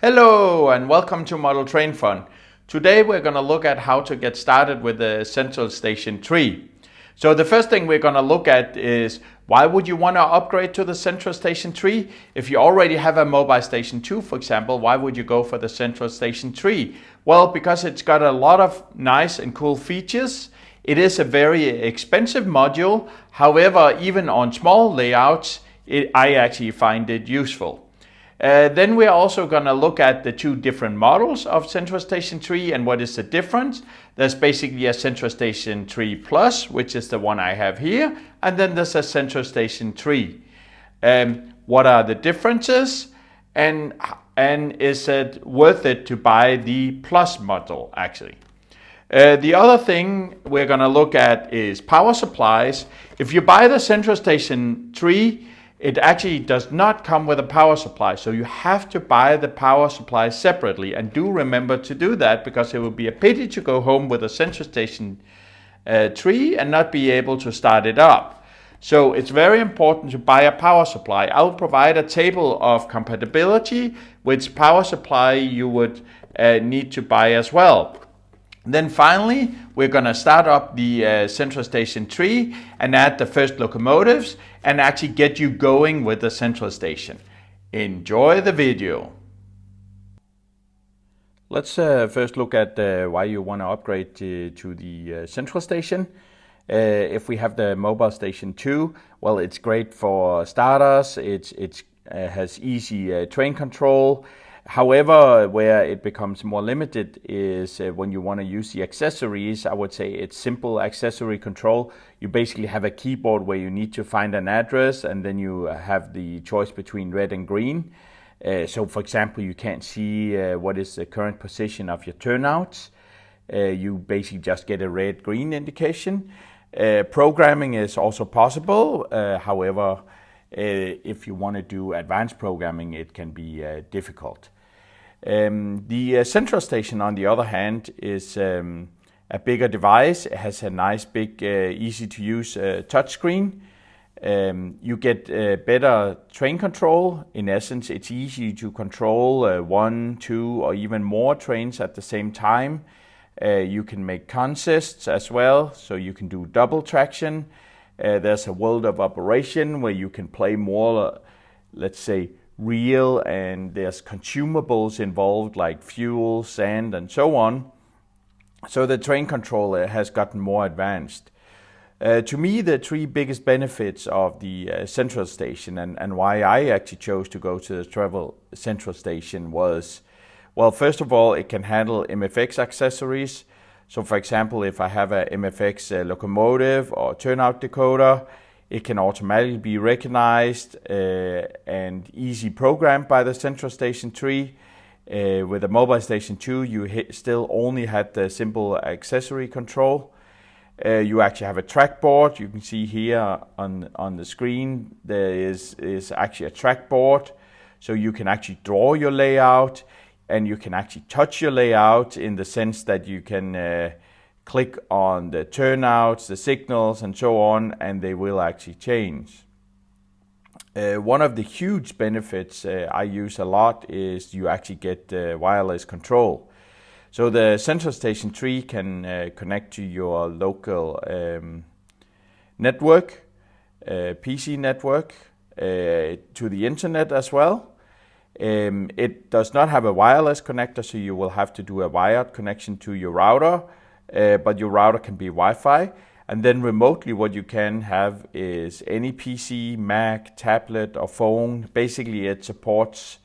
Hello and welcome to Model Train Fun. Today we're going to look at how to get started with the central station tree. So the first thing we're going to look at is why would you want to upgrade to the central station tree? If you already have a mobile station 2, for example, why would you go for the central station tree? Well, because it's got a lot of nice and cool features. It is a very expensive module. However, even on small layouts, I actually find it useful. Then we're also going to look at the two different models of Central Station Tree and what is the difference. There's basically a Central Station Tree Plus, which is the one I have here, and then there's a Central Station Tree. What are the differences, and is it worth it to buy the Plus model actually? The other thing we're going to look at is power supplies. If you buy the Central Station Tree, it actually does not come with a power supply, so you have to buy the power supply separately, and do remember to do that because it would be a pity to go home with a central station tree and not be able to start it up. So it's very important to buy a power supply. I'll provide a table of compatibility, which power supply you would need to buy as well. Then finally, we're going to start up the central station tree and add the first locomotives and actually get you going with the central station. Enjoy the video. Let's first look at why you want to upgrade to the central station. If we have the mobile station 2, well, it's great for starters. It has easy train control. However, where it becomes more limited is when you want to use the accessories. I would say it's simple accessory control. You basically have a keyboard where you need to find an address, and then you have the choice between red and green. So for example, you can't see what is the current position of your turnouts. You basically just get a red-green indication. Programming is also possible. However, if you want to do advanced programming, it can be difficult. The central station, on the other hand, is a bigger device. It has a nice, big, easy to use touchscreen. You get better train control. In essence, it's easy to control 1, 2, or even more trains at the same time. You can make consists as well, so you can do double traction. There's a world of operation where you can play more, let's say, real, and there's consumables involved like fuel, sand, and so on. So the train control has gotten more advanced. To me, the three biggest benefits of the central station and why I actually chose to go to the central station was, well, first of all, it can handle MFX accessories. So for example, if I have a MFX locomotive or turnout decoder, it can automatically be recognized and easy programmed by the central station tree. With a mobile station 2, you still only had the simple accessory control. You actually have a trackboard. You can see here on the screen there is actually a trackboard, so you can actually draw your layout. And you can actually touch your layout in the sense that you can click on the turnouts, the signals, and so on, and they will actually change. One of the huge benefits I use a lot is you actually get wireless control. So the central station tree can connect to your local network, PC network, to the internet as well. It does not have a wireless connector, so you will have to do a wired connection to your router, but your router can be Wi-Fi. And then remotely what you can have is any PC, Mac, tablet, or phone. Basically it supports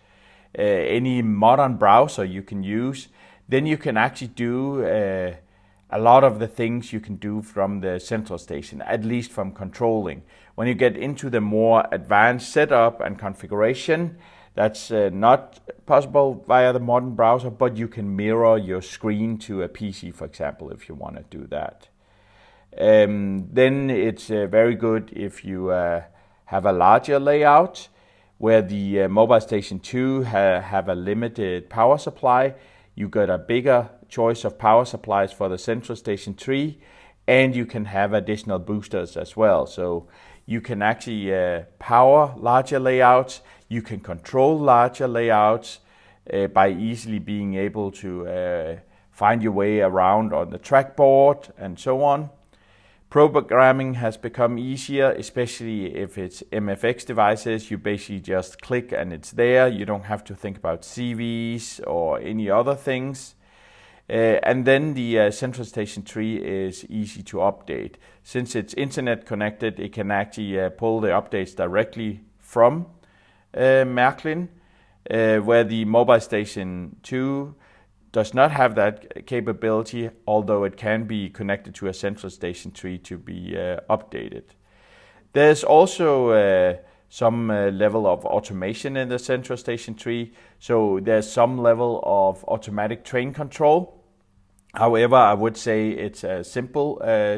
any modern browser you can use. Then you can actually do a lot of the things you can do from the central station, at least from controlling. When you get into the more advanced setup and configuration, that's not possible via the modern browser, but you can mirror your screen to a PC, for example, if you want to do that. Then it's very good if you have a larger layout, where the mobile station 2 have a limited power supply. You got a bigger choice of power supplies for the central station 3, and you can have additional boosters as well. So you can actually power larger layouts. You can control larger layouts. by easily being able to find your way around on the trackboard and so on. Programming has become easier, especially if it's MFX devices. You basically just click and it's there. You don't have to think about CVs or any other things. And then the central station tree is easy to update. Since it's internet connected, it can actually pull the updates directly from Märklin, where the mobile station 2 does not have that capability, although it can be connected to a central station tree to be updated. There's also some level of automation in the central station tree, so there's some level of automatic train control. However, I would say it's a simple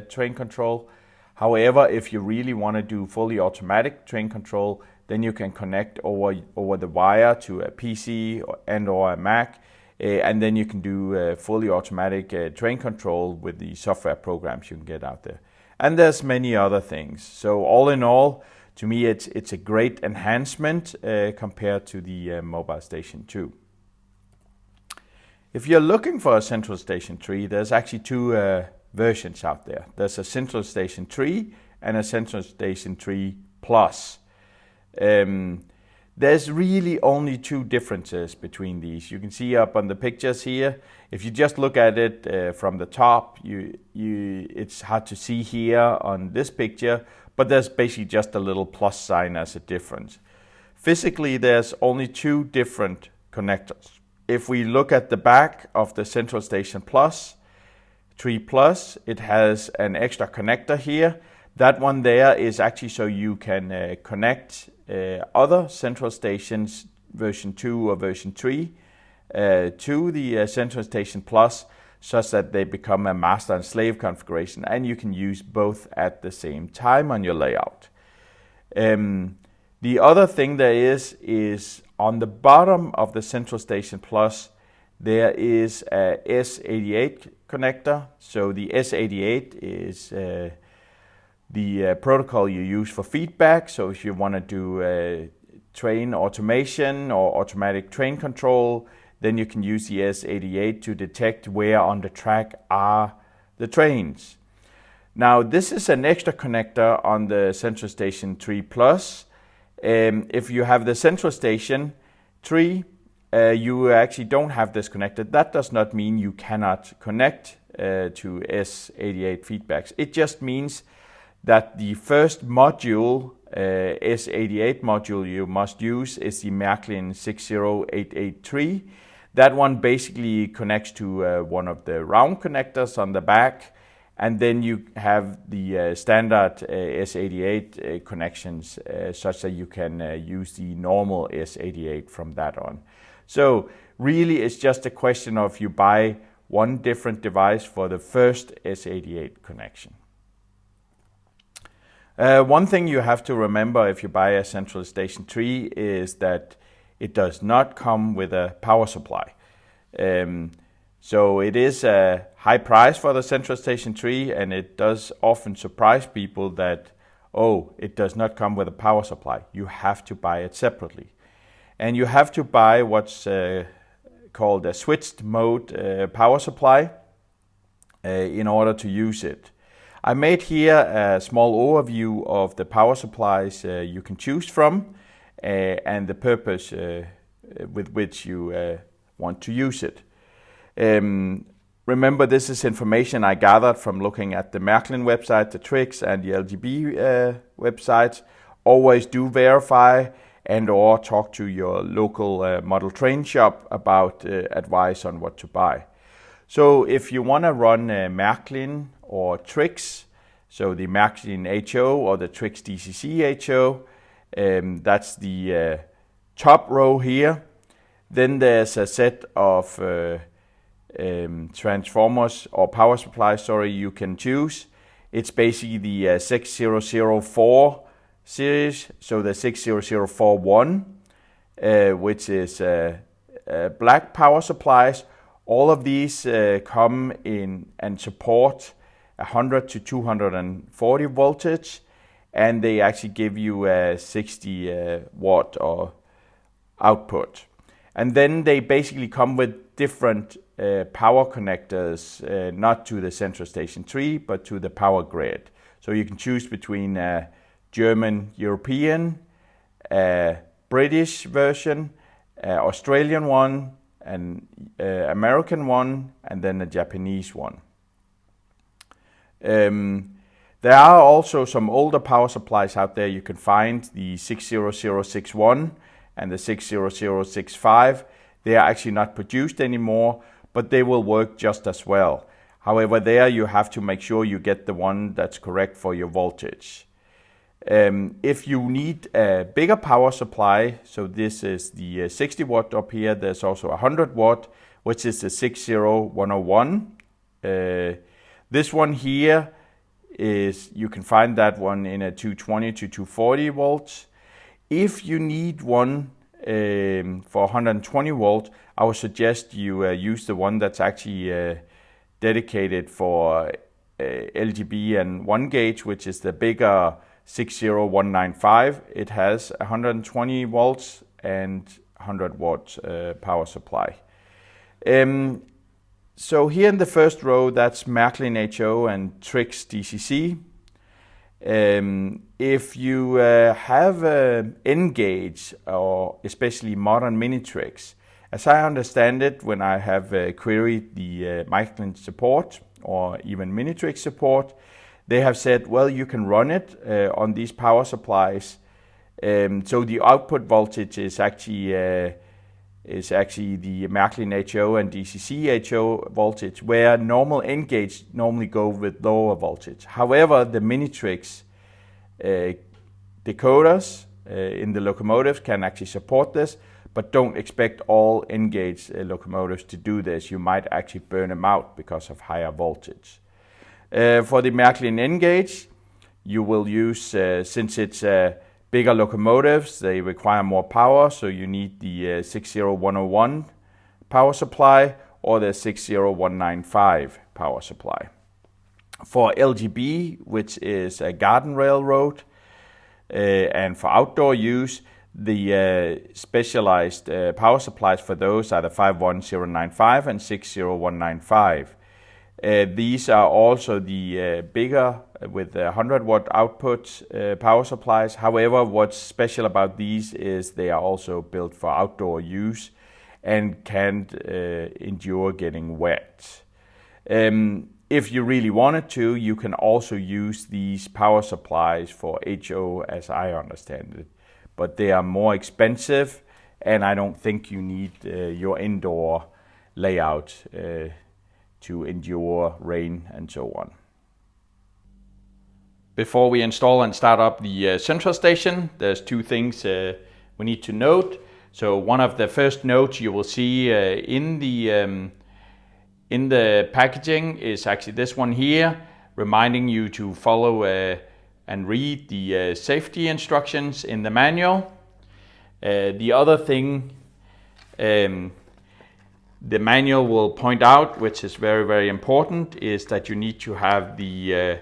train control. However, if you really want to do fully automatic train control, then you can connect over the wire to a PC or a Mac, and then you can do fully automatic train control with the software programs you can get out there. And there's many other things. So all in all, to me, it's a great enhancement compared to the mobile station 2. If you're looking for a central station tree, there's actually two versions out there. There's a central station tree and a central station tree plus. There's really only two differences between these. You can see up on the pictures here. If you just look at it from the top, it's hard to see here on this picture, but there's basically just a little plus sign as a difference. Physically, there's only two different connectors. If we look at the back of the Central Station Plus, Tree Plus, it has an extra connector here. That one there is actually so you can connect other central stations, version 2 or version 3, to the Central Station Plus, such that they become a master and slave configuration, and you can use both at the same time on your layout. The other thing there is on the bottom of the Central Station Plus, there is a S88 connector. So the S88 is the protocol you use for feedback. So if you want to do train automation or automatic train control, then you can use the S88 to detect where on the track are the trains. Now this is an extra connector on the Central Station 3 Plus. If you have the Central Station 3, you actually don't have this connected. That does not mean you cannot connect to S88 feedbacks. It just means that the first module, S88 module you must use is the Märklin 60883. That one basically connects to one of the round connectors on the back, and then you have the standard S88 connections such that you can use the normal S88 from that on. So really it's just a question of you buy one different device for the first S88 connection. One thing you have to remember if you buy a Central Station 3 is that it does not come with a power supply. So it is a high price for the Central Station 3, and it does often surprise people that, oh, it does not come with a power supply. You have to buy it separately. And you have to buy what's called a switched mode power supply in order to use it. I made here a small overview of the power supplies you can choose from and the purpose with which you want to use it. Remember, this is information I gathered from looking at the Märklin website, the Trix and the LGB websites. Always do verify and or talk to your local model train shop about advice on what to buy. So if you want to run Märklin or Trix, so the Märklin HO or the Trix DCC HO, that's the top row here. Then there's a set of transformers or power supplies, you can choose. It's basically the 6004 series, so the 60041, which is black power supplies. All of these come in and support 100 to 240 voltage, and they actually give you a 60 watt or output. And then they basically come with different power connectors, not to the central station 3, but to the power grid. So you can choose between German, European, British version, Australian one, an American one, and then a Japanese one. There are also some older power supplies out there. You can find the 60061 and the 60065. They are actually not produced anymore, but they will work just as well. However, there you have to make sure you get the one that's correct for your voltage. If you need a bigger power supply, so this is the 60 watt up here, there's also 100 watt, which is the 60101. This one here is, you can find that one in a 220 to 240 volts. If you need one for 120 volt, I would suggest you use the one that's actually dedicated for LGB and 1 gauge, which is the bigger 60195. It has 120 volts and 100 watt power supply. So here in the first row, that's Märklin HO and Trix DCC. If you have N-gauge or especially modern mini Trix, as I understand it, when I have queried the Märklin support or even mini Trix support, they have said, well, you can run it on these power supplies. So the output voltage is actually the Märklin HO and DCC HO voltage, where normal N-gauge normally go with lower voltage. However, the mini Trix decoders in the locomotives can actually support this, but don't expect all N-gauge locomotives to do this. You might actually burn them out because of higher voltage. For the Märklin N-gauge, you will use, since it's bigger locomotives, they require more power, so you need the 60101 power supply or the 60195 power supply. For LGB, which is a garden railroad, and for outdoor use, the specialized power supplies for those are the 51095 and 60195. These are also the bigger with 100 watt output power supplies. However, what's special about these is they are also built for outdoor use and can't endure getting wet. If you really wanted to, you can also use these power supplies for HO, as I understand it. But they are more expensive, and I don't think you need your indoor layout to endure rain and so on. Before we install and start up the central station, there's two things we need to note. So one of the first notes you will see in the packaging is actually this one here, reminding you to follow and read the safety instructions in the manual. The other thing the manual will point out, which is very, very important, is that you need to have the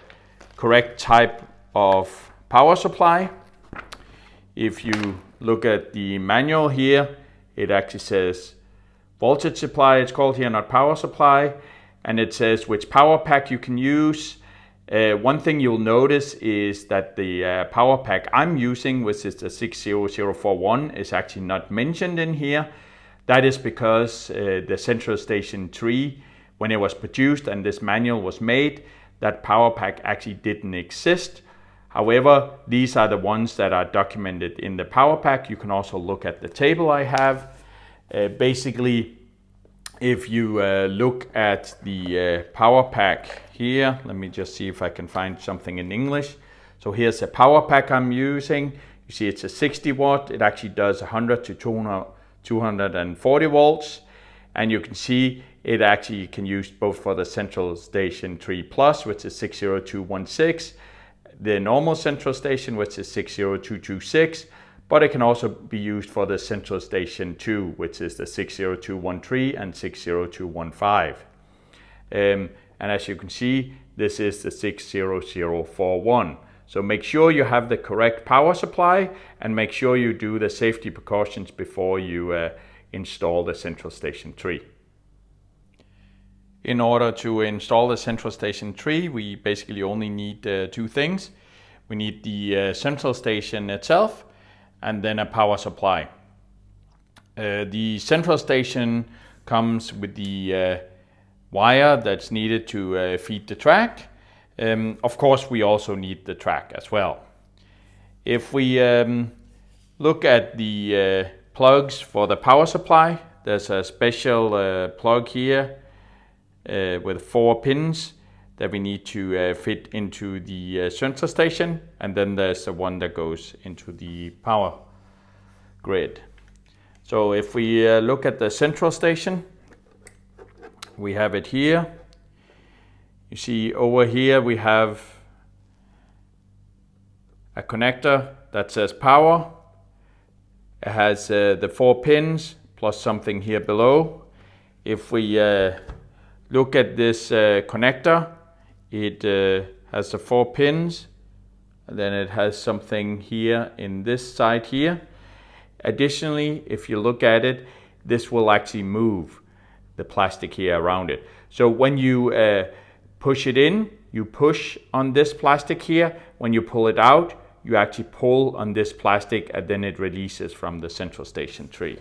correct type of power supply. If you look at the manual here, it actually says voltage supply, it's called here, not power supply, and it says which power pack you can use. One thing you'll notice is that the power pack I'm using, which is the 60041, is actually not mentioned in here. That is because the Central Station 3, when it was produced and this manual was made, that power pack actually didn't exist. However, these are the ones that are documented in the power pack. You can also look at the table I have. Basically, if you look at the power pack here, let me just see if I can find something in English. So here's the power pack I'm using. You see it's a 60 watt. It actually does 100 to 240 volts. And you can see it actually can use both for the Central Station 3 Plus, which is 60216, the normal Central Station, which is 60226, but it can also be used for the Central Station 2, which is the 60213 and 60215. And as you can see, this is the 60041. So make sure you have the correct power supply and make sure you do the safety precautions before you install the central station tree. In order to install the central station tree, we basically only need two things. We need the central station itself and then a power supply. The central station comes with the wire that's needed to feed the track. Of course, we also need the track as well. If we look at the plugs for the power supply, there's a special plug here with 4 pins that we need to fit into the central station, and then there's the one that goes into the power grid. So if we look at the central station, we have it here. You see over here we have a connector that says power. It has the 4 pins plus something here below. If we look at this connector, it has the 4 pins, and then it has something here in this side here. Additionally, if you look at it, this will actually move the plastic here around it. So when you push it in, you push on this plastic here. When you pull it out, you actually pull on this plastic, and then it releases from the central station tree.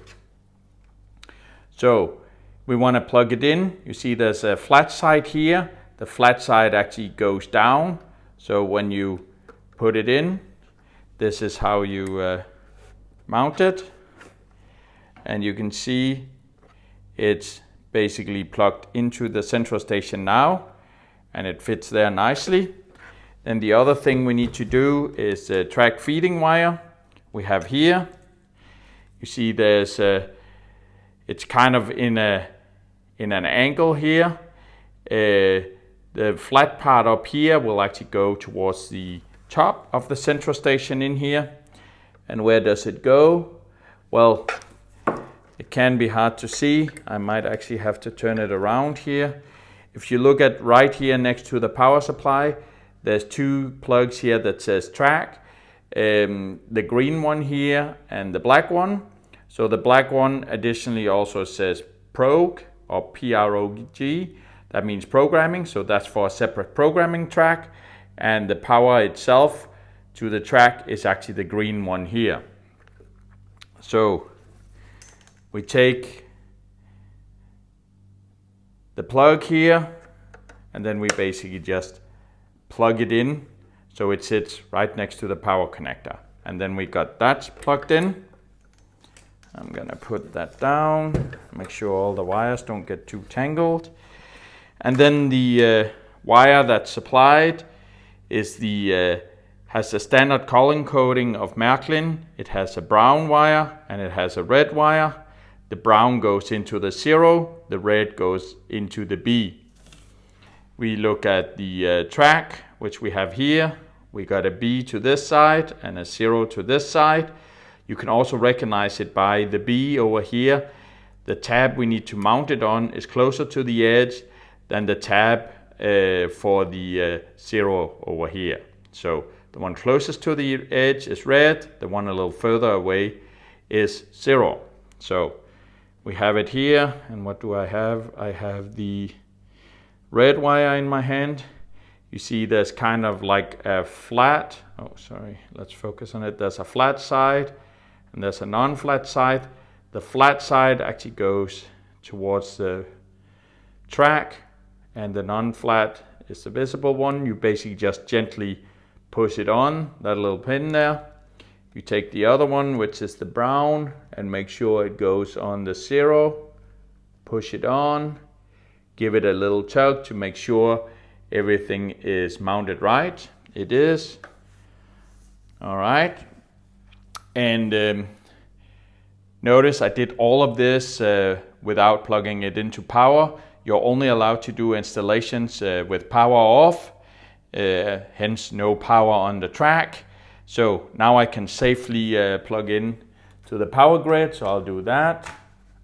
So we want to plug it in. You see there's a flat side here. The flat side actually goes down. So when you put it in, this is how you mount it. And you can see it's basically plugged into the central station now, and it fits there nicely. Then the other thing we need to do is the track feeding wire we have here. You see there's it's kind of in an angle here. The flat part up here will actually go towards the top of the central station in here. And where does it go? Well, it can be hard to see. I might actually have to turn it around here. If you look at right here next to the power supply, there's 2 plugs here that says track. The green one here and the black one. So the black one additionally also says prog or P-R-O-G. That means programming, so that's for a separate programming track. And the power itself to the track is actually the green one here. So we take the plug here, and then we basically just plug it in so it sits right next to the power connector. And then we got that plugged in. I'm gonna put that down, make sure all the wires don't get too tangled. And then the wire that's supplied is has the standard color coding of Märklin. It has a brown wire and it has a red wire. The brown goes into the 0, the red goes into the B. We look at the track, which we have here. We got a B to this side and a 0 to this side. You can also recognize it by the B over here. The tab we need to mount it on is closer to the edge than the tab for the 0 over here. So the one closest to the edge is red, the one a little further away is 0. So we have it here, and what do I have? I have the red wire in my hand. You see there's kind of like a flat, let's focus on it. There's a flat side and there's a non-flat side. The flat side actually goes towards the track, and the non-flat is the visible one. You basically just gently push it on, that little pin there. You take the other one, which is the brown, and make sure it goes on the 0. Push it on, give it a little tug to make sure everything is mounted right. It is. All right. And notice I did all of this without plugging it into power. You're only allowed to do installations with power off, hence no power on the track. So now I can safely plug in to the power grid, so I'll do that.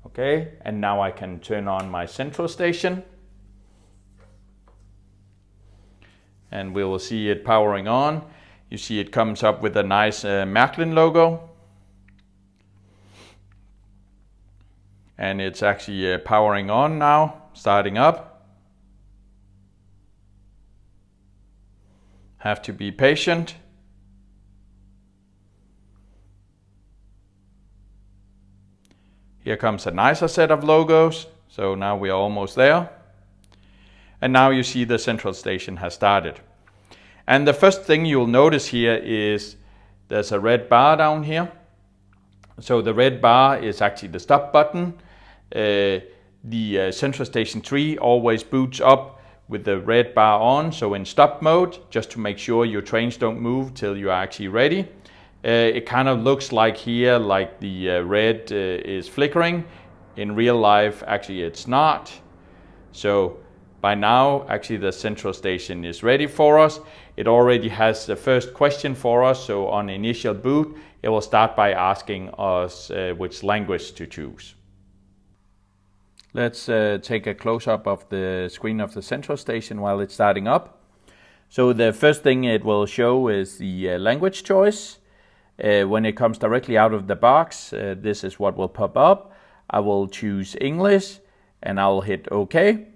Okay, and now I can turn on my central station. And we will see it powering on. You see it comes up with a nice Märklin logo. and it's actually powering on now, starting up. Have to be patient. Here comes a nicer set of logos, so now we are almost there. And now you see the central station has started. And the first thing you'll notice here is there's a red bar down here. So the red bar is actually the stop button. The central station 3 always boots up with the red bar on, so in stop mode, just to make sure your trains don't move till you are actually ready. It kind of looks like here, like the red is flickering. In real life, actually it's not. So by now, actually the central station is ready for us. It already has the first question for us, so on initial boot, it will start by asking us which language to choose. Let's take a close-up of the screen of the central station while it's starting up. So the first thing it will show is the language choice. When it comes directly out of the box, this is what will pop up. I will choose English and I'll hit OK.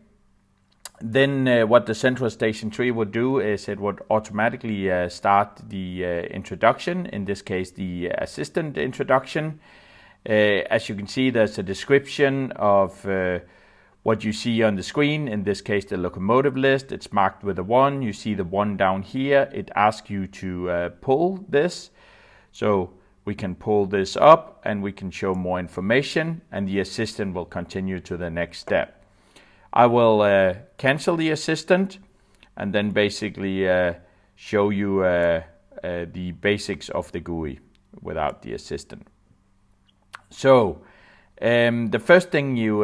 Then what the central station 3 would do is it would automatically start the introduction, in this case the assistant introduction. As you can see, there's a description of what you see on the screen, in this case the locomotive list. It's marked with a 1. You see the 1 down here. It asks you to pull this. So we can pull this up and we can show more information, and the assistant will continue to the next step. I will cancel the assistant and then basically show you the basics of the GUI without the assistant. So the first thing you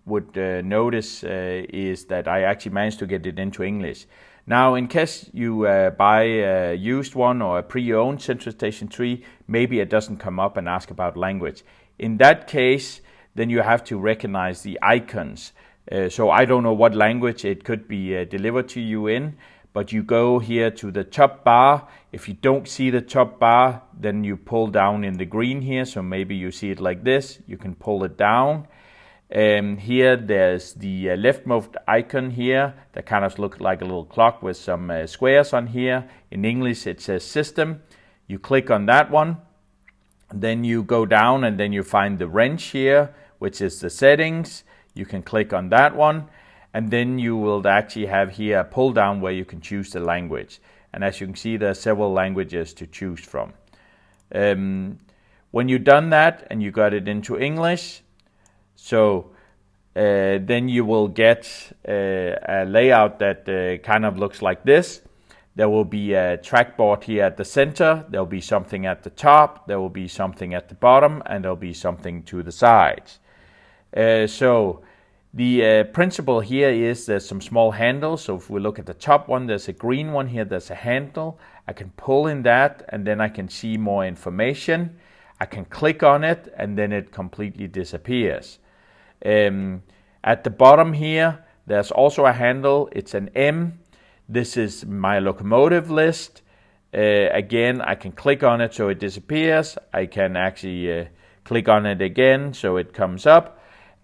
would notice is that I actually managed to get it into English. Now, in case you buy a used one or a pre-owned Central Station 3, maybe it doesn't come up and ask about language. In that case, then you have to recognize the icons. So I don't know what language it could be delivered to you in, but you go here to the top bar. If you don't see the top bar, then you pull down in the green here. So maybe you see it like this. You can pull it down. Here there's the leftmost icon here that kind of looks like a little clock with some squares on here. In English it says system. You click on that one. Then you go down and then you find the wrench here, which is the settings. You can click on that one, and then you will actually have here a pull down where you can choose the language. And as you can see, there are several languages to choose from. When you've done that and you got it into English, so then you will get a layout that kind of looks like this. There will be a trackboard here at the center, there will be something at the top, there will be something at the bottom, and there will be something to the sides. So the principle here is there's some small handles. So if we look at the top one, there's a green one here, there's a handle. I can pull in that and then I can see more information. I can click on it and then it completely disappears. At the bottom here, there's also a handle. It's an M. This is my locomotive list. Again, I can click on it so it disappears. I can actually click on it again so it comes up.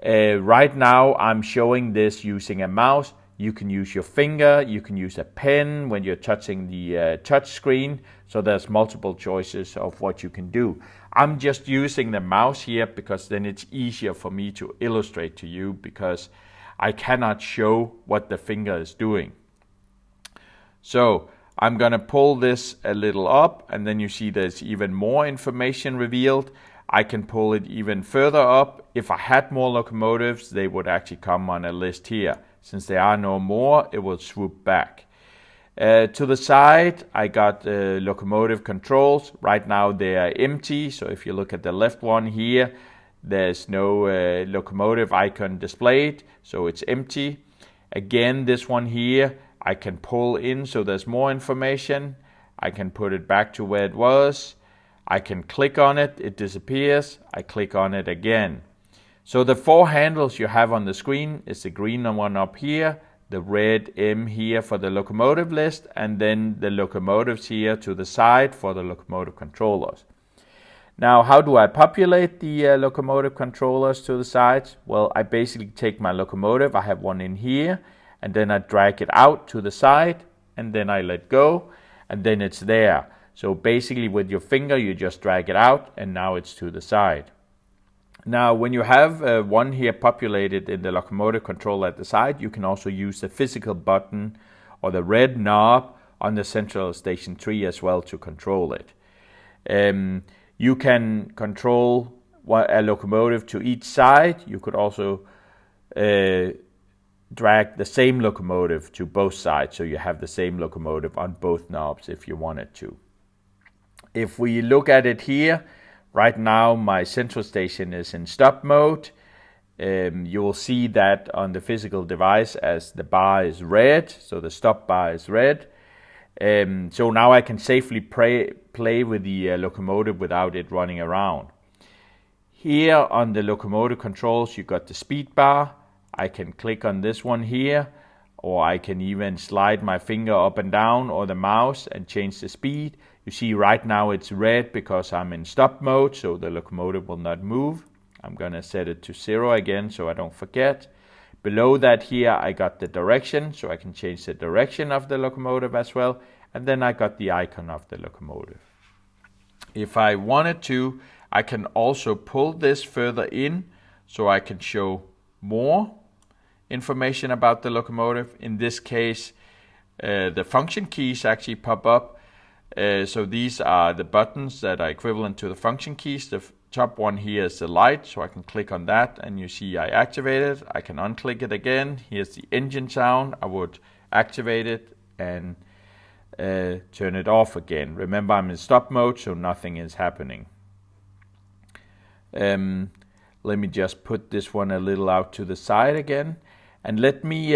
Right now I'm showing this using a mouse. You can use your finger, you can use a pen when you're touching the touch screen. So there's multiple choices of what you can do. I'm just using the mouse here because then it's easier for me to illustrate to you, because I cannot show what the finger is doing. So I'm gonna pull this a little up and then you see there's even more information revealed. I can pull it even further up. If I had more locomotives, they would actually come on a list here. Since there are no more, it will swoop back. To the side, I got locomotive controls. Right now they are empty. So if you look at the left one here, there's no locomotive icon displayed. So it's empty. Again, this one here, I can pull in so there's more information. I can put it back to where it was. I can click on it, it disappears. I click on it again. So the 4 handles you have on the screen is the green one up here, the red M here for the locomotive list, and then the locomotives here to the side for the locomotive controllers. Now, how do I populate the locomotive controllers to the sides? Well, I basically take my locomotive, I have one in here, and then I drag it out to the side, and then I let go, and then it's there. So basically with your finger, you just drag it out, and now it's to the side. Now, when you have one here populated in the locomotive controller at the side, you can also use the physical button or the red knob on the central station 3 as well to control it. You can control a locomotive to each side. You could also drag the same locomotive to both sides, so you have the same locomotive on both knobs if you wanted to. If we look at it here, right now my central station is in stop mode. You will see that on the physical device as the bar is red, so the stop bar is red. So now I can safely play with the locomotive without it running around. Here on the locomotive controls, you got the speed bar. I can click on this one here, or I can even slide my finger up and down or the mouse and change the speed. You see right now it's red because I'm in stop mode, so the locomotive will not move. I'm gonna set it to 0 again so I don't forget. Below that here I got the direction, so I can change the direction of the locomotive as well. And then I got the icon of the locomotive. If I wanted to, I can also pull this further in so I can show more information about the locomotive. In this case, the function keys actually pop up. So these are the buttons that are equivalent to the function keys. The top one here is the light, so I can click on that and you see I activate it. I can unclick it again. Here's the engine sound. I would activate it and turn it off again. Remember, I'm in stop mode, so nothing is happening. Let me just put this one a little out to the side again, and let me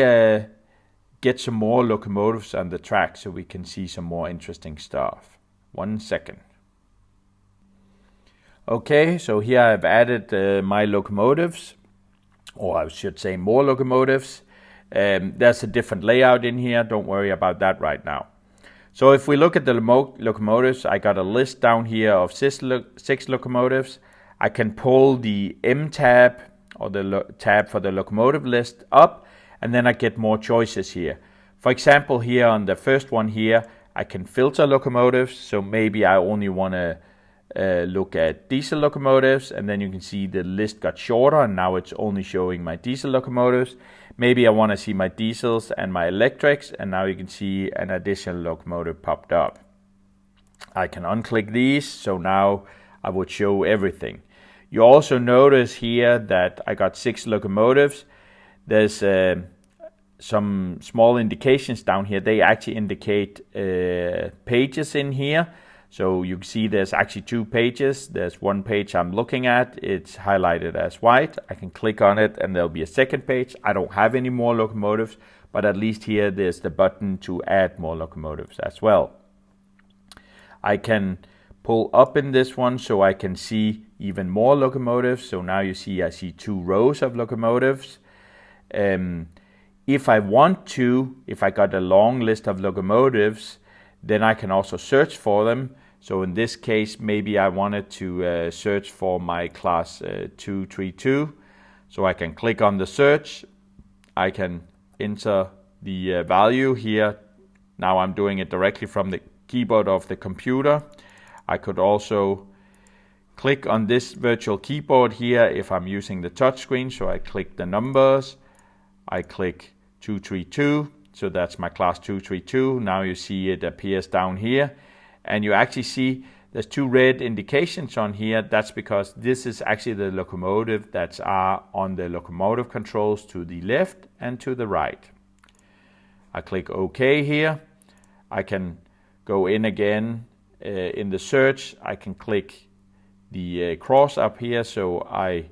get some more locomotives on the track so we can see some more interesting stuff. 1 second. Okay, so here I've added my locomotives, or I should say more locomotives. There's a different layout in here, don't worry about that right now. So if we look at the locomotives, I got a list down here of 6 locomotives. I can pull the M tab, or the tab for the locomotive list up, and then I get more choices here. For example, here on the first one here, I can filter locomotives, so maybe I only want to look at diesel locomotives, and then you can see the list got shorter and now it's only showing my diesel locomotives. Maybe I want to see my diesels and my electrics, and now you can see an additional locomotive popped up. I can unclick these, so now I would show everything. You also notice here that I got 6 locomotives. There's some small indications down here. They actually indicate pages in here. So you can see there's actually 2 pages. There's one page I'm looking at. It's highlighted as white. I can click on it and there'll be a second page. I don't have any more locomotives, but at least here there's the button to add more locomotives as well. I can pull up in this one so I can see even more locomotives. So now you see I see 2 rows of locomotives. If I want to, if I got a long list of locomotives, then I can also search for them. So in this case, maybe I wanted to search for my class 232. So I can click on the search. I can enter the value here. Now I'm doing it directly from the keyboard of the computer. I could also click on this virtual keyboard here if I'm using the touchscreen. So I click the numbers. I click 232. So that's my class 232. Now you see it appears down here. And you actually see there's 2 red indications on here. That's because this is actually the locomotive that's on the locomotive controls to the left and to the right. I click OK here. I can go in again in the search. I can click the cross up here. So I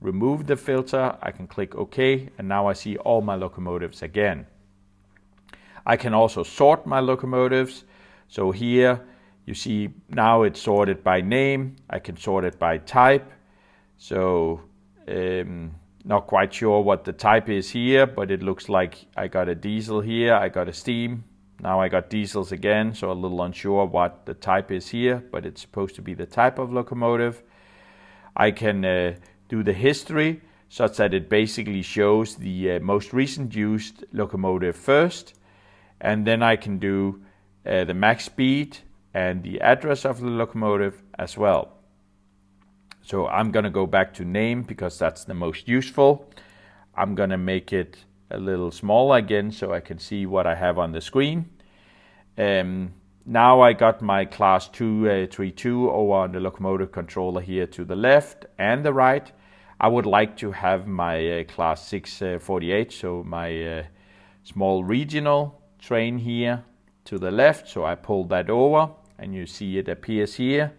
remove the filter. I can click OK. And now I see all my locomotives again. I can also sort my locomotives. So here you see now it's sorted by name. I can sort it by type. So not quite sure what the type is here, but it looks like I got a diesel here. I got a steam. Now I got diesels again, so a little unsure what the type is here, but it's supposed to be the type of locomotive. I can do the history, such that it basically shows the most recent used locomotive first, and then I can do the max speed and the address of the locomotive as well. So I'm going to go back to name because that's the most useful. I'm going to make it a little smaller again so I can see what I have on the screen. Now I got my class 232 over on the locomotive controller here to the left and the right. I would like to have my class 648, so my small regional train here to the left. So I pull that over and you see it appears here.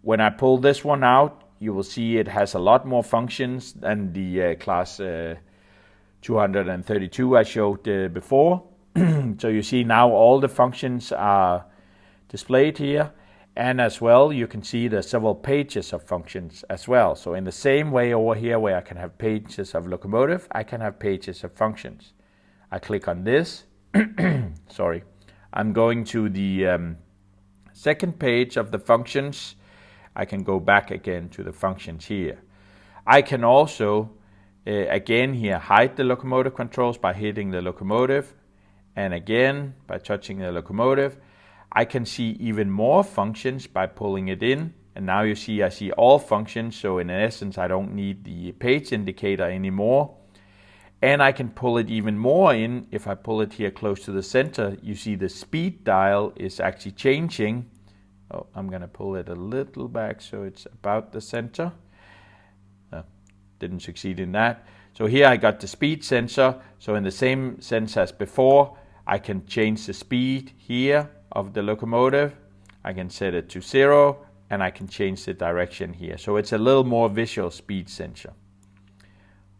When I pull this one out, you will see it has a lot more functions than the class 232 I showed before. So you see now all the functions are displayed here, and as well you can see there's several pages of functions as well. So in the same way over here where I can have pages of locomotive, I can have pages of functions. I click on this. Sorry. I'm going to the second page of the functions. I can go back again to the functions here. I can also again here hide the locomotive controls by hitting the locomotive, and again by touching the locomotive. I can see even more functions by pulling it in, and now you see I see all functions, so in essence I don't need the page indicator anymore. And I can pull it even more in. If I pull it here close to the center, you see the speed dial is actually changing. Oh, I'm going to pull it a little back so it's about the center. Didn't succeed in that. So here I got the speed sensor. So in the same sense as before, I can change the speed here of the locomotive. I can set it to 0 and I can change the direction here. So it's a little more visual speed sensor.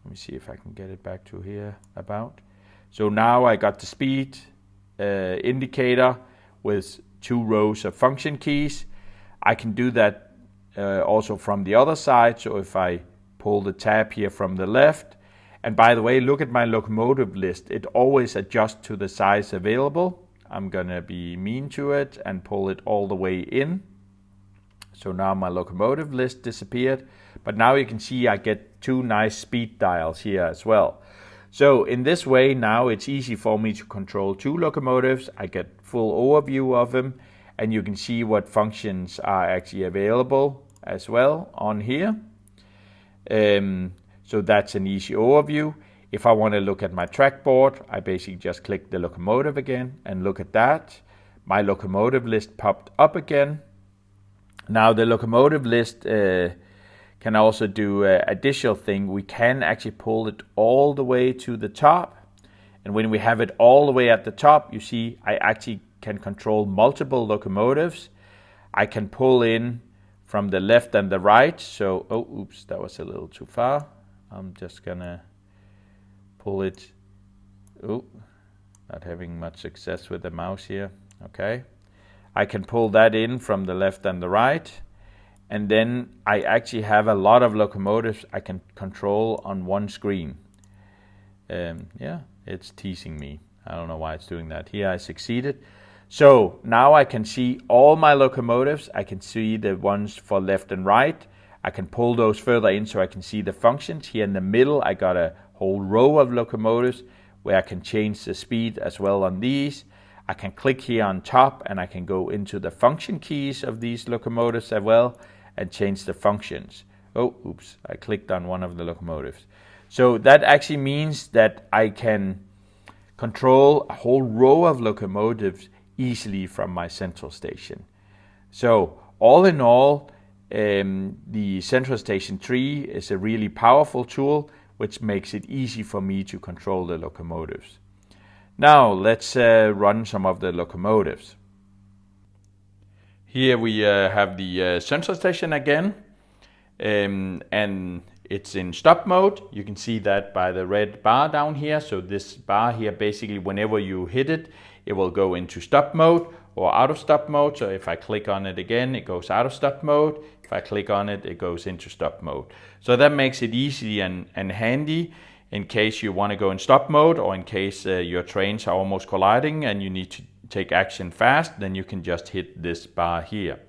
Let me see if I can get it back to here about. So now I got the speed indicator with 2 rows of function keys. I can do that also from the other side. So if I pull the tab here from the left, and by the way, look at my locomotive list. It always adjusts to the size available. I'm gonna be mean to it and pull it all the way in. So now my locomotive list disappeared, but now you can see I get 2 nice speed dials here as well. So in this way now it's easy for me to control 2 locomotives. I get full overview of them, and you can see what functions are actually available as well on here. So that's an easy overview. If I want to look at my trackboard, I basically just click the locomotive again and look at that. My locomotive list popped up again. Now the locomotive list can also do an additional thing. We can actually pull it all the way to the top. And when we have it all the way at the top, you see I actually can control multiple locomotives. I can pull in from the left and the right. So, oh, oops, that was a little too far. I'm just gonna pull it. Oh, not having much success with the mouse here. Okay. I can pull that in from the left and the right. And then I actually have a lot of locomotives I can control on one screen. Yeah, it's teasing me. I don't know why it's doing that. Here I succeeded. So now I can see all my locomotives. I can see the ones for left and right. I can pull those further in so I can see the functions. Here in the middle, I got a whole row of locomotives where I can change the speed as well on these. I can click here on top and I can go into the function keys of these locomotives as well and change the functions. Oh, oops, I clicked on one of the locomotives. So that actually means that I can control a whole row of locomotives easily from my central station. So all in all, the Central Station 3 is a really powerful tool which makes it easy for me to control the locomotives. Now let's run some of the locomotives. Here we have the Central Station again, and it's in stop mode. You can see that by the red bar down here. So this bar here, basically whenever you hit it, it will go into stop mode or out of stop mode. So if I click on it again, it goes out of stop mode. If I click on it, it goes into stop mode. So that makes it easy and handy. in case you want to go in stop mode, or in case your trains are almost colliding and you need to take action fast, then you can just hit this bar here.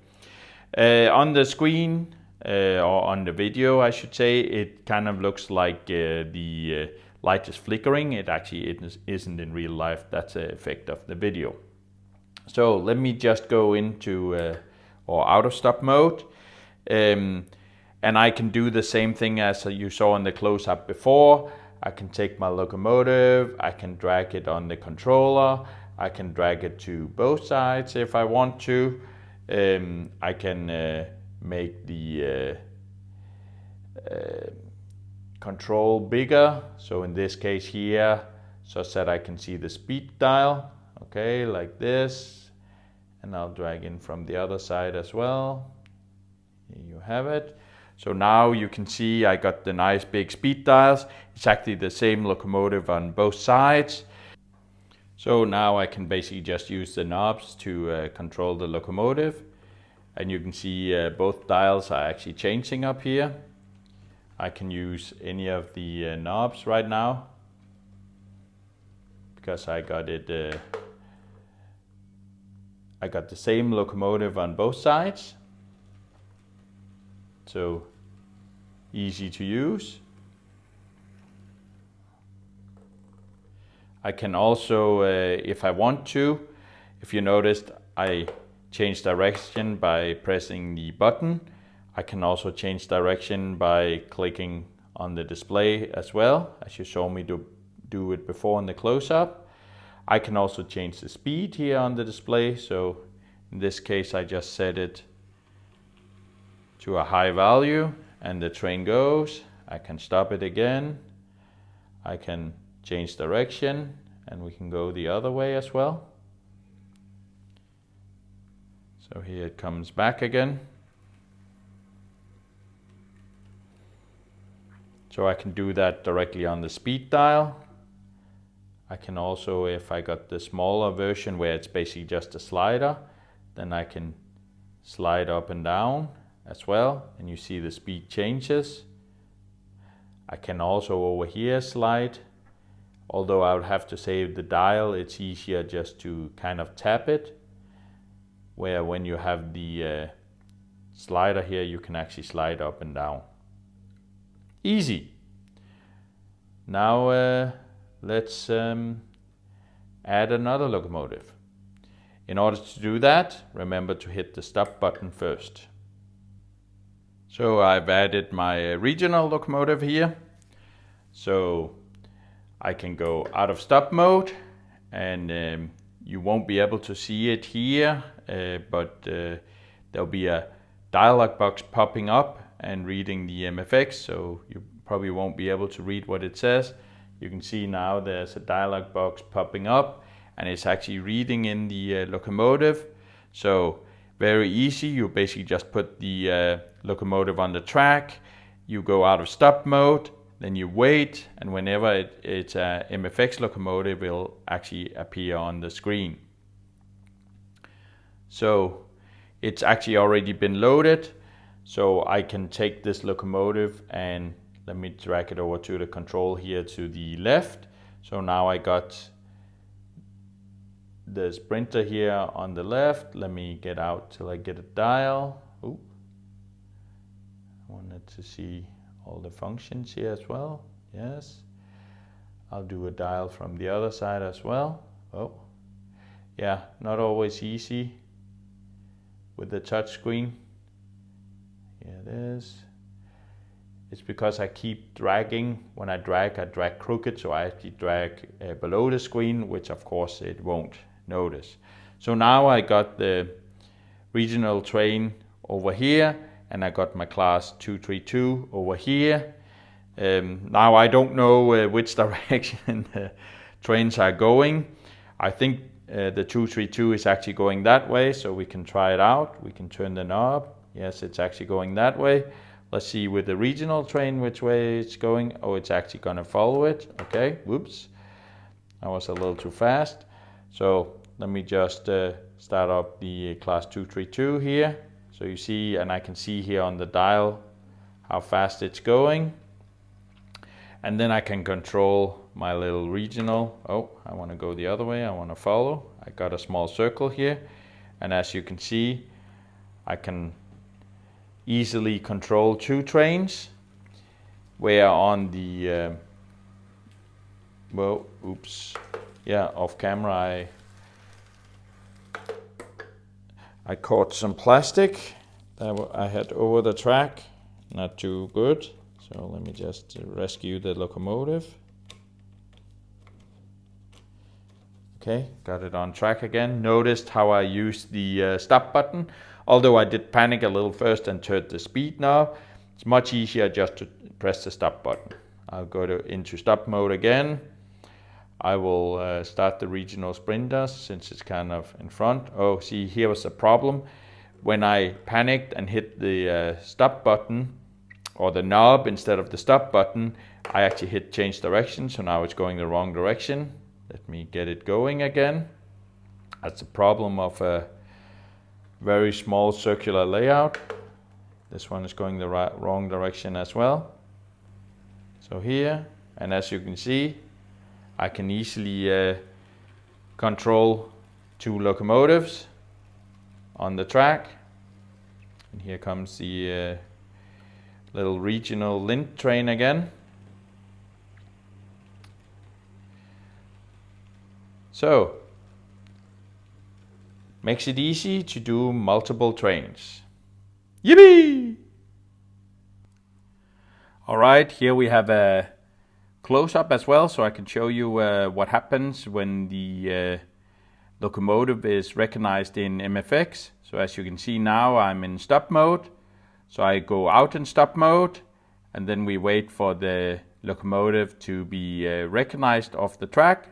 On the screen, or on the video I should say, it kind of looks like the light is flickering. It actually isn't in real life. That's an effect of the video. So let me just go into or out of stop mode. And I can do the same thing as you saw in the close-up before. I can take my locomotive, I can drag it on the controller, I can drag it to both sides if I want to. I can make the control bigger, so in this case here, such that I can see the speed dial, okay, like this, and I'll drag in from the other side as well. Here you have it. So now you can see I got the nice big speed dials. It's actually the same locomotive on both sides. So now I can basically just use the knobs to control the locomotive. And you can see both dials are actually changing up here. I can use any of the knobs right now because I got it. I got the same locomotive on both sides. So easy to use. I can also, if I want to, if you noticed, I changed direction by pressing the button. I can also change direction by clicking on the display as well, as you saw me do it before in the close-up. I can also change the speed here on the display. So in this case, I just set it to a high value and the train goes. I can stop it again. I can change direction and we can go the other way as well. So here it comes back again. So I can do that directly on the speed dial. I can also, if I got the smaller version where it's basically just a slider, then I can slide up and down as well, and you see the speed changes. I can also over here slide, although I would have to say the dial, it's easier just to kind of tap it, where when you have the slider here, you can actually slide up and down. Easy. Now let's add another locomotive. In order to do that, remember to hit the stop button first. So I've added my regional locomotive here. So I can go out of stop mode, and you won't be able to see it here, but there'll be a dialog box popping up and reading the MFX, so you probably won't be able to read what it says. You can see now there's a dialog box popping up and it's actually reading in the locomotive. So very easy, you basically just put the locomotive on the track, you go out of stop mode, then you wait, and whenever it's a MFX locomotive, it will actually appear on the screen. So it's actually already been loaded, so I can take this locomotive and let me drag it over to the control here to the left. So now I got the sprinter here on the left. Let me get out till I get a dial. Ooh. I wanted to see all the functions here as well. Yes. I'll do a dial from the other side as well. Oh, yeah, not always easy with the touch screen. Here it is. It's because I keep dragging. When I drag crooked, so I actually drag below the screen, which of course it won't notice. So now I got the regional train over here, and I got my class 232 over here. Now I don't know which direction the trains are going. I think the 232 is actually going that way, so we can try it out. We can turn the knob. Yes, it's actually going that way. Let's see with the regional train which way it's going. Oh, it's actually going to follow it. Okay, whoops. I was a little too fast. So let me just start up the class 232 here. So you see, and I can see here on the dial how fast it's going. And then I can control my little regional. Oh, I want to go the other way. I want to follow. I got a small circle here. And as you can see, I can easily control 2 trains. Where on the, well, oops. Yeah, off camera I caught some plastic that I had over the track. Not too good. So let me just rescue the locomotive. Okay, got it on track again. Noticed how I used the stop button. Although I did panic a little first and turned the speed knob, it's much easier just to press the stop button. I'll go into stop mode again. I will start the regional sprinters since it's kind of in front. Oh, see, here was a problem. When I panicked and hit the stop button, or the knob instead of the stop button, I actually hit change direction, so now it's going the wrong direction. Let me get it going again. That's a problem of a very small circular layout. This one is going the wrong direction as well. So here, and as you can see, I can easily control 2 locomotives on the track. And here comes the little regional lint train again. So, makes it easy to do multiple trains. Yippee! Alright, here we have a close-up as well, so I can show you what happens when the locomotive is recognized in MFX. So as you can see now, I'm in stop mode. So I go out in stop mode, and then we wait for the locomotive to be recognized off the track.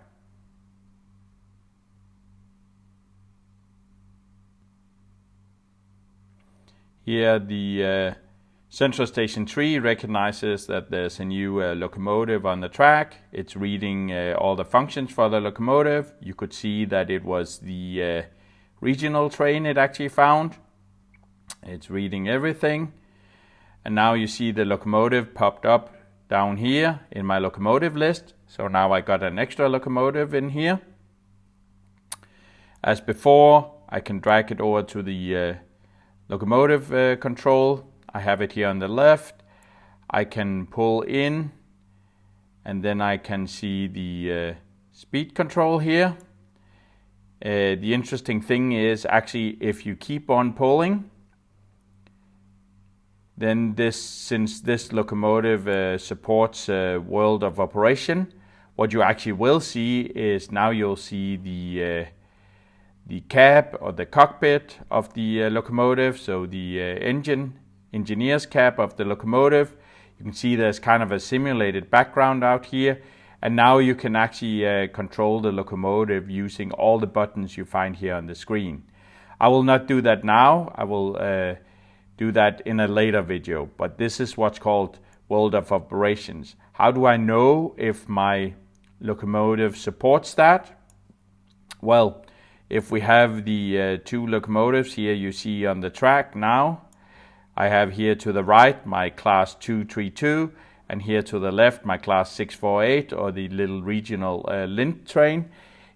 Here the Central Station 3 recognizes that there's a new locomotive on the track. It's reading all the functions for the locomotive. You could see that it was the regional train it actually found. It's reading everything. And now you see the locomotive popped up down here in my locomotive list. So now I got an extra locomotive in here. As before, I can drag it over to the locomotive control. I have it here on the left. I can pull in, and then I can see the speed control here. The interesting thing is actually if you keep on pulling, then since this locomotive supports world of operation, what you actually will see is now you'll see the cab or the cockpit of the locomotive, so the engineer's cab of the locomotive. You can see there's kind of a simulated background out here, and now you can actually control the locomotive using all the buttons you find here on the screen. I will not do that now. I will do that in a later video, but this is what's called world of operations. How do I know if my locomotive supports that? Well, if we have the 2 locomotives here you see on the track now, I have here to the right my class 232, and here to the left my class 648, or the little regional lint train.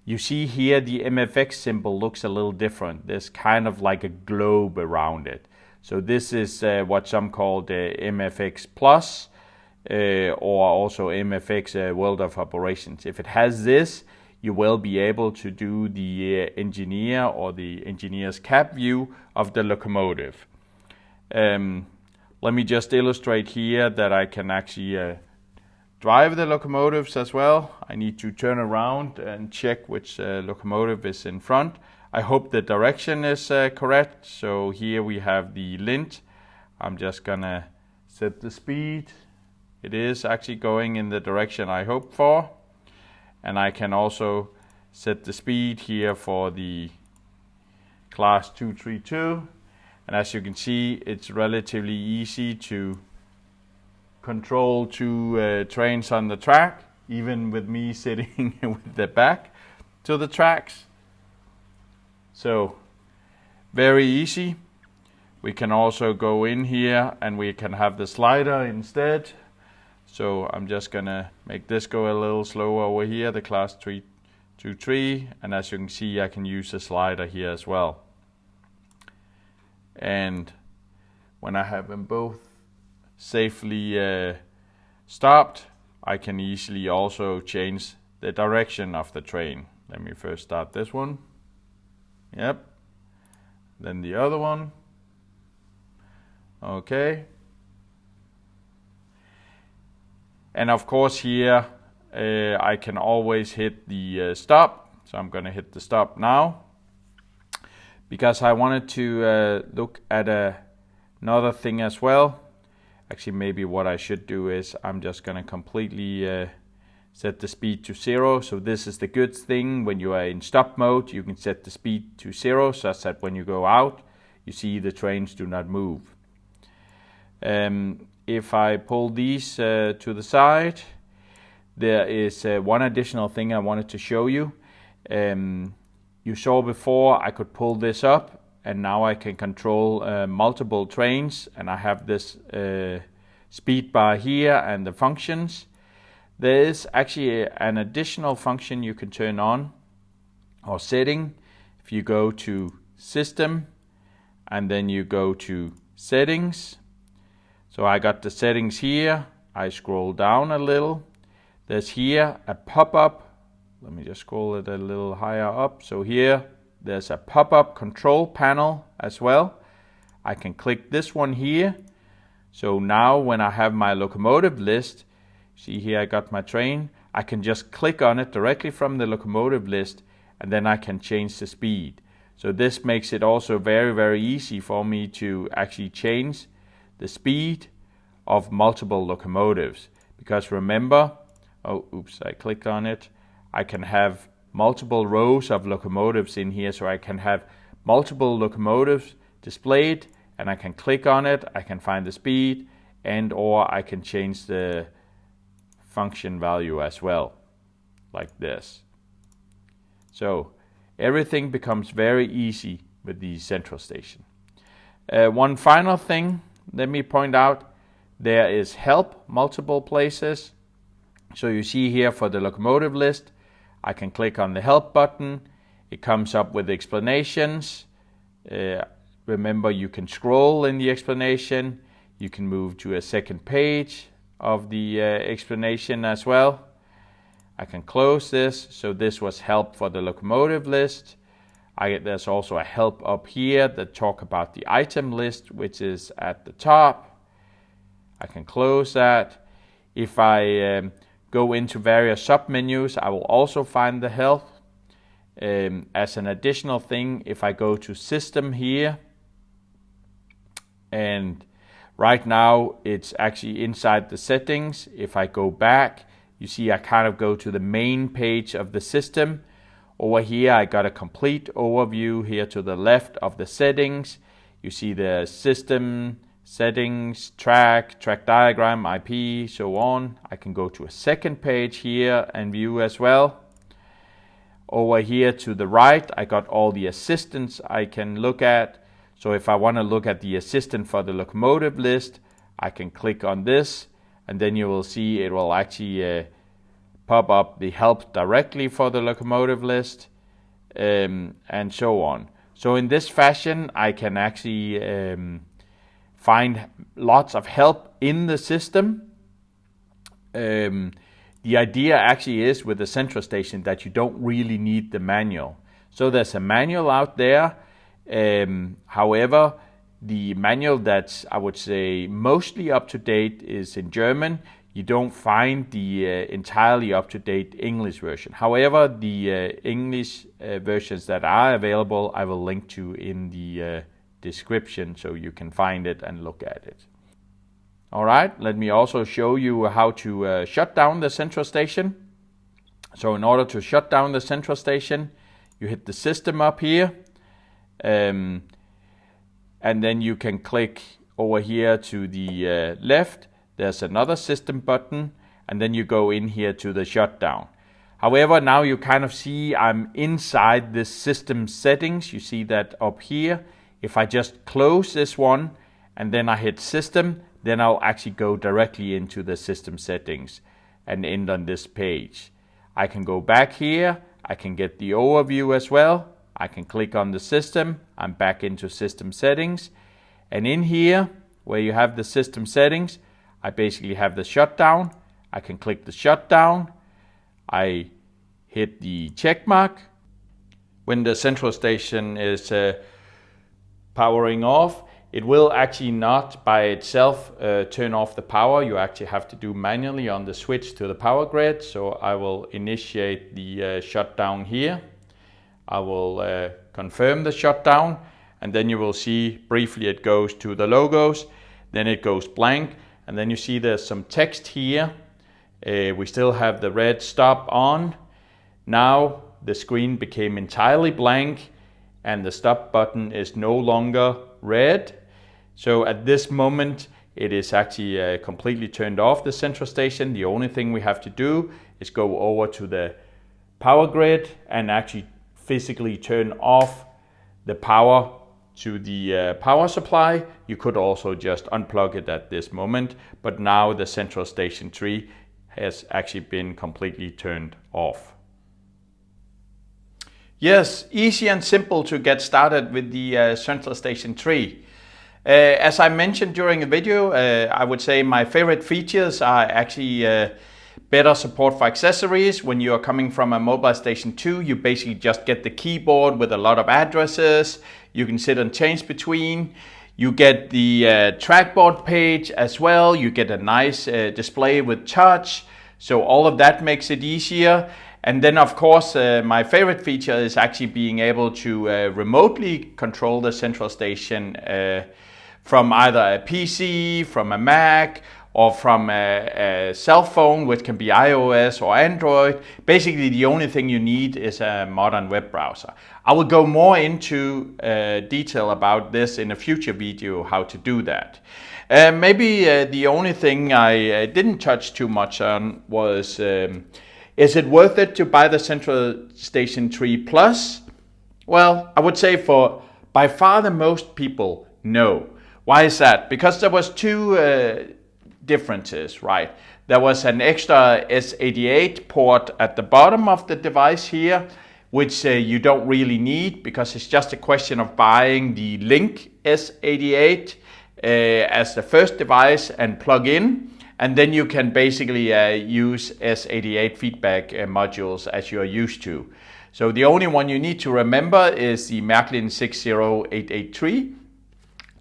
You see here the MFX symbol looks a little different. There's kind of like a globe around it. So this is what some call the MFX Plus, or also MFX World of Operations. If it has this, you will be able to do the engineer or the engineer's cab view of the locomotive. Let me just illustrate here that I can actually drive the locomotives as well. I need to turn around and check which locomotive is in front. I hope the direction is correct. So here we have the lint. I'm just gonna set the speed. It is actually going in the direction I hope for. And I can also set the speed here for the class 232. And as you can see, it's relatively easy to control 2 trains on the track, even with me sitting with the back to the tracks. So, very easy. We can also go in here and we can have the slider instead. So I'm just gonna make this go a little slower over here, the class 323, and as you can see, I can use a slider here as well. And when I have them both safely stopped, I can easily also change the direction of the train. Let me first start this one. Yep. Then the other one. Okay. And of course here I can always hit the stop. So I'm going to hit the stop now, because I wanted to look at another thing as well. Actually, maybe what I should do is I'm just going to completely set the speed to 0. So this is the good thing: when you are in stop mode, you can set the speed to 0 such that when you go out, you see the trains do not move. If I pull these to the side, there is one additional thing I wanted to show you. You saw before I could pull this up, and now I can control multiple trains, and I have this speed bar here and the functions. There is actually an additional function you can turn on, or setting. If you go to System and then you go to Settings. So I got the settings here. I scroll down a little. There's here a pop-up. Let me just scroll it a little higher up. So here there's a pop-up control panel as well. I can click this one here. So now when I have my locomotive list, see here I got my train, I can just click on it directly from the locomotive list, and then I can change the speed. So this makes it also very, very easy for me to actually change the speed of multiple locomotives. Because remember, I clicked on it. I can have multiple rows of locomotives in here, so I can have multiple locomotives displayed, and I can click on it, I can find the speed, and or I can change the function value as well, like this. So everything becomes very easy with the central station. One final thing, let me point out, there is help multiple places. So you see here for the locomotive list, I can click on the help button. It comes up with explanations. Remember, you can scroll in the explanation. You can move to a second page of the explanation as well. I can close this. So this was help for the locomotive list. There's also a help up here that talk about the item list, which is at the top. I can close that. If I go into various submenus, I will also find the help. As an additional thing, if I go to System here, and right now it's actually inside the settings. If I go back, you see I kind of go to the main page of the system. Over here I got a complete overview here to the left of the settings. You see the system, settings, track diagram, IP, so on. I can go to a second page here and view as well. Over here to the right, I got all the assistants I can look at. So if I want to look at the assistant for the locomotive list, I can click on this, and then you will see it will actually pop up the help directly for the locomotive list, and so on. So in this fashion, I can actually find lots of help in the system. The idea actually is with the central station that you don't really need the manual. So there's a manual out there. However, the manual that's, I would say, mostly up to date is in German. You don't find the entirely up to date English version. However, the English versions that are available, I will link to in the description so you can find it and look at it. Alright, let me also show you how to shut down the central station. So in order to shut down the central station, you hit the system up here, and then you can click over here to the left. There's another system button, and then you go in here to the shutdown. However, now you kind of see I'm inside this system settings. You see that up here. If I just close this one and then I hit system, then I'll actually go directly into the system settings and end on this page. I can go back here, I can get the overview as well. I can click on the system, I'm back into system settings, and in here where you have the system settings, I basically have the shutdown. I can click the shutdown, I hit the check mark. When the central station is powering off, it will actually not by itself turn off the power. You actually have to do manually on the switch to the power grid. So I will initiate the shutdown here. I will confirm the shutdown, and then you will see briefly it goes to the logos, then it goes blank, and then you see there's some text here. We still have the red stop on. Now the screen became entirely blank and the stop button is no longer red. So at this moment it is actually completely turned off, the central station. The only thing we have to do is go over to the power grid and actually physically turn off the power to the power supply. You could also just unplug it at this moment, but now the central station 3 has actually been completely turned off. Yes, easy and simple to get started with the central station 3. As I mentioned during the video, I would say my favorite features are actually better support for accessories. When you are coming from a mobile station 2, you basically just get the keyboard with a lot of addresses. You can sit and change between. You get the trackboard page as well. You get a nice display with touch. So all of that makes it easier. And then of course my favorite feature is actually being able to remotely control the central station from either a PC, from a Mac, or from a cell phone, which can be iOS or Android. Basically the only thing you need is a modern web browser. I will go more into detail about this in a future video, how to do that. Maybe the only thing I didn't touch too much on was, is it worth it to buy the Central Station 3 Plus? Well, I would say for by far the most people, no. Why is that? Because there was two differences, right? There was an extra S88 port at the bottom of the device here, which you don't really need because it's just a question of buying the Link S88 as the first device and plug in. And then you can basically use S88 feedback modules as you're used to. So the only one you need to remember is the Märklin 60883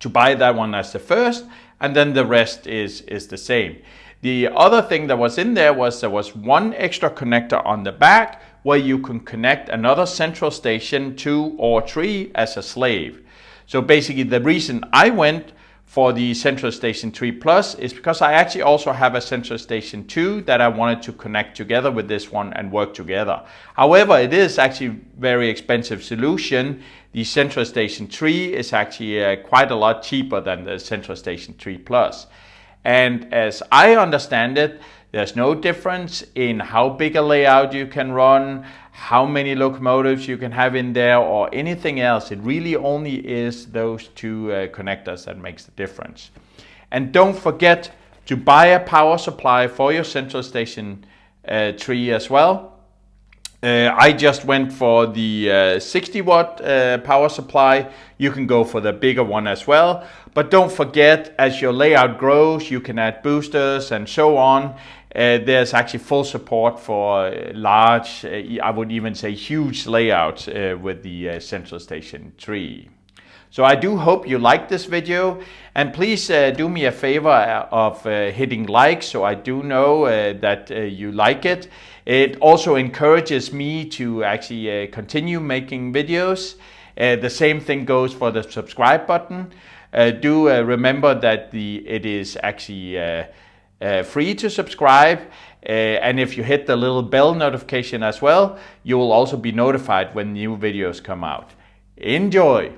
to buy that one as the first, and then the rest is the same. The other thing that was in there was one extra connector on the back where you can connect another central station 2 or 3 as a slave. So basically the reason I went for the Central Station 3 Plus is because I actually also have a Central Station 2 that I wanted to connect together with this one and work together. However, it is actually a very expensive solution. The Central Station 3 is actually quite a lot cheaper than the Central Station 3 Plus. And as I understand it, there's no difference in how big a layout you can run, how many locomotives you can have in there, or anything else. It really only is those two connectors that makes the difference. And don't forget to buy a power supply for your Central Station 3 as well. I just went for the 60 watt power supply. You can go for the bigger one as well. But don't forget, as your layout grows, you can add boosters and so on. There's actually full support for large, I would even say huge layouts with the Central Station 3. So I do hope you liked this video, and please do me a favor of hitting like so I do know that you like it. It also encourages me to actually continue making videos. The same thing goes for the subscribe button. Do remember that it is actually free to subscribe, and if you hit the little bell notification as well, you will also be notified when new videos come out. Enjoy!